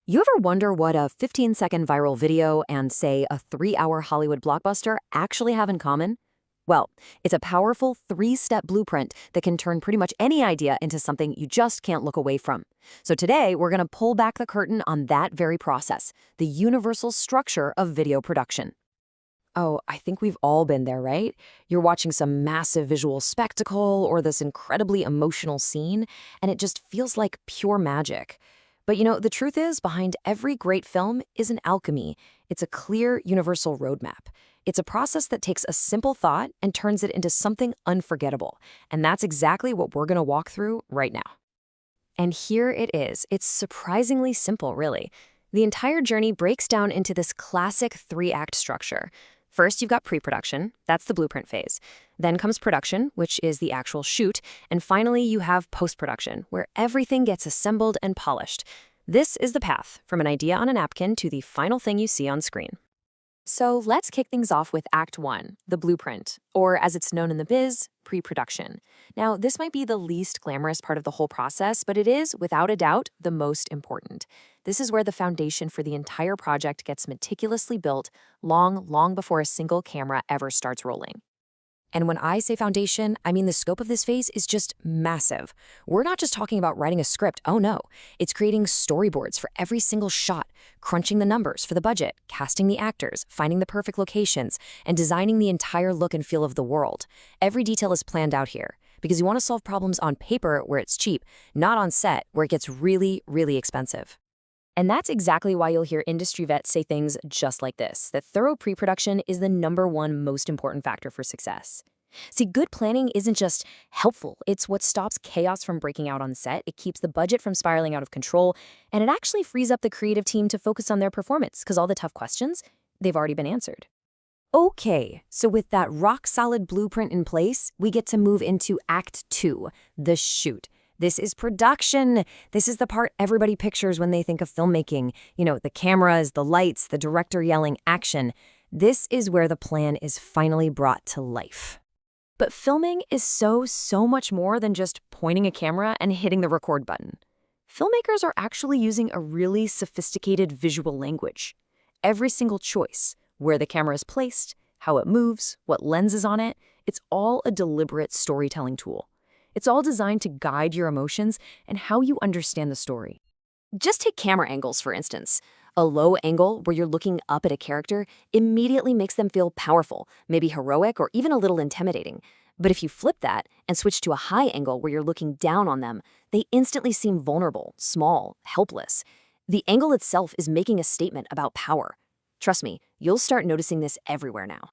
You ever wonder what a 15-second viral video and, say, a 3-hour Hollywood blockbuster actually have in common? Well, it's a powerful 3-step blueprint that can turn pretty much any idea into something you just can't look away from. So today, we're going to pull back the curtain on that very process, the universal structure of video production. Oh, I think we've all been there, right? You're watching some massive visual spectacle or this incredibly emotional scene, and it just feels like pure magic. But the truth is, behind every great film is an alchemy. It's a clear, universal roadmap. It's a process that takes a simple thought and turns it into something unforgettable. And that's exactly what we're going to walk through right now. And here it is. It's surprisingly simple, really. The entire journey breaks down into this classic 3-act structure. First, you've got pre-production. That's the blueprint phase. Then comes production, which is the actual shoot. And finally, you have post-production, where everything gets assembled and polished. This is the path from an idea on a napkin to the final thing you see on screen. So let's kick things off with Act 1, the blueprint, or as it's known in the biz, pre-production. Now, this might be the least glamorous part of the whole process, but it is, without a doubt, the most important. This is where the foundation for the entire project gets meticulously built long before a single camera ever starts rolling. And when I say foundation, I mean the scope of this phase is just massive. We're not just talking about writing a script, oh no. It's creating storyboards for every single shot, crunching the numbers for the budget, casting the actors, finding the perfect locations, and designing the entire look and feel of the world. Every detail is planned out here, because you want to solve problems on paper where it's cheap, not on set where it gets really expensive. And that's exactly why you'll hear industry vets say things just like this, that thorough pre-production is the #1 most important factor for success. See, good planning isn't just helpful, it's what stops chaos from breaking out on set, it keeps the budget from spiraling out of control, and it actually frees up the creative team to focus on their performance, because all the tough questions, they've already been answered. Okay, so with that rock-solid blueprint in place, we get to move into Act 2, the shoot. This is production. This is the part everybody pictures when they think of filmmaking. The cameras, the lights, the director yelling action. This is where the plan is finally brought to life. But filming is so much more than just pointing a camera and hitting the record button. Filmmakers are actually using a really sophisticated visual language. Every single choice, where the camera is placed, how it moves, what lens is on it, it's all a deliberate storytelling tool. It's all designed to guide your emotions and how you understand the story. Just take camera angles, for instance. A low angle where you're looking up at a character immediately makes them feel powerful, maybe heroic or even a little intimidating. But if you flip that and switch to a high angle where you're looking down on them, they instantly seem vulnerable, small, helpless. The angle itself is making a statement about power. Trust me, you'll start noticing this everywhere now.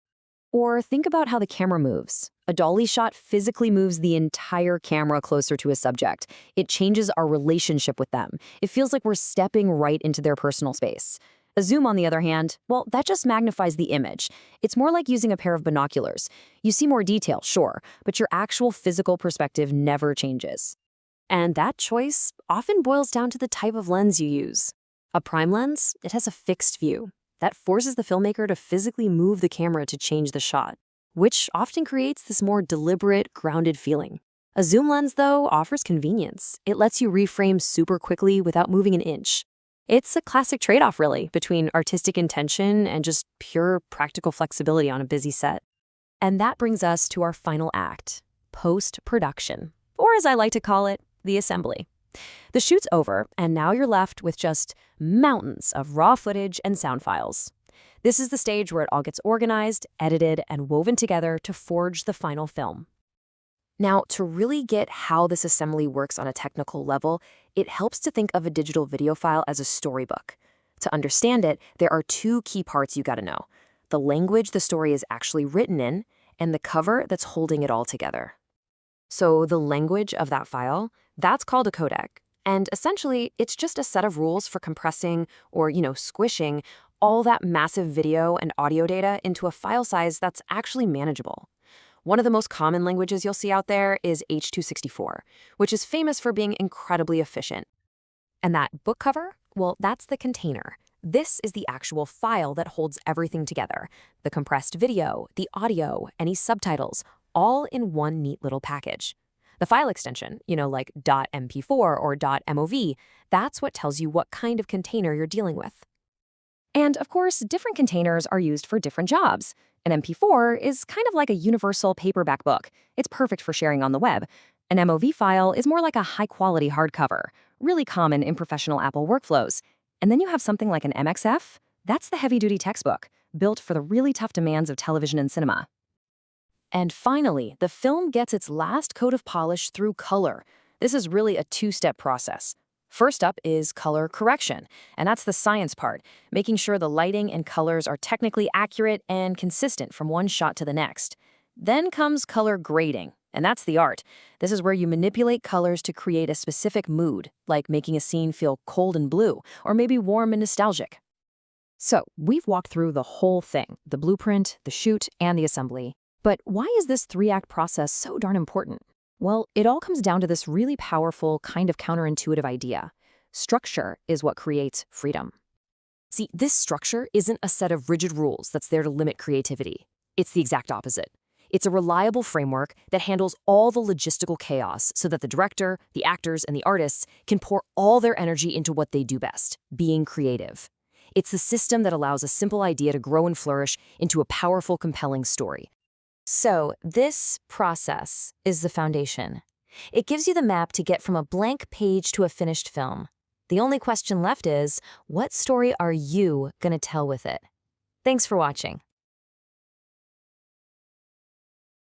Or think about how the camera moves. A dolly shot physically moves the entire camera closer to a subject. It changes our relationship with them. It feels like we're stepping right into their personal space. A zoom, on the other hand, well, that just magnifies the image. It's more like using a pair of binoculars. You see more detail, sure, but your actual physical perspective never changes. And that choice often boils down to the type of lens you use. A prime lens, it has a fixed view. That forces the filmmaker to physically move the camera to change the shot, which often creates this more deliberate, grounded feeling. A zoom lens, though, offers convenience. It lets you reframe super quickly without moving an inch. It's a classic trade-off, really, between artistic intention and just pure practical flexibility on a busy set. And that brings us to our final act, post-production, or as I like to call it, the assembly. The shoot's over, and now you're left with just mountains of raw footage and sound files. This is the stage where it all gets organized, edited, and woven together to forge the final film. Now, to really get how this assembly works on a technical level, it helps to think of a digital video file as a storybook. To understand it, there are 2 key parts you gotta know: the language the story is actually written in, and the cover that's holding it all together. So the language of that file, that's called a codec. And essentially, it's just a set of rules for compressing or, squishing all that massive video and audio data into a file size that's actually manageable. One of the most common languages you'll see out there is H.264, which is famous for being incredibly efficient. And that book cover, well, that's the container. This is the actual file that holds everything together: the compressed video, the audio, any subtitles, all in one neat little package. The file extension, like .mp4 or .mov, that's what tells you what kind of container you're dealing with. And of course, different containers are used for different jobs. An MP4 is kind of like a universal paperback book. It's perfect for sharing on the web. An MOV file is more like a high-quality hardcover, really common in professional Apple workflows. And then you have something like an MXF. That's the heavy-duty textbook, built for the really tough demands of television and cinema. And finally, the film gets its last coat of polish through color. This is really a two-step process. First up is color correction, and that's the science part, making sure the lighting and colors are technically accurate and consistent from one shot to the next. Then comes color grading, and that's the art. This is where you manipulate colors to create a specific mood, like making a scene feel cold and blue, or maybe warm and nostalgic. So, we've walked through the whole thing, the blueprint, the shoot, and the assembly. But why is this three-act process so darn important? Well, it all comes down to this really powerful, kind of counterintuitive idea. Structure is what creates freedom. See, this structure isn't a set of rigid rules that's there to limit creativity. It's the exact opposite. It's a reliable framework that handles all the logistical chaos so that the director, the actors, and the artists can pour all their energy into what they do best, being creative. It's the system that allows a simple idea to grow and flourish into a powerful, compelling story. So, this process is the foundation. It gives you the map to get from a blank page to a finished film. The only question left is, what story are you going to tell with it? Thanks for watching.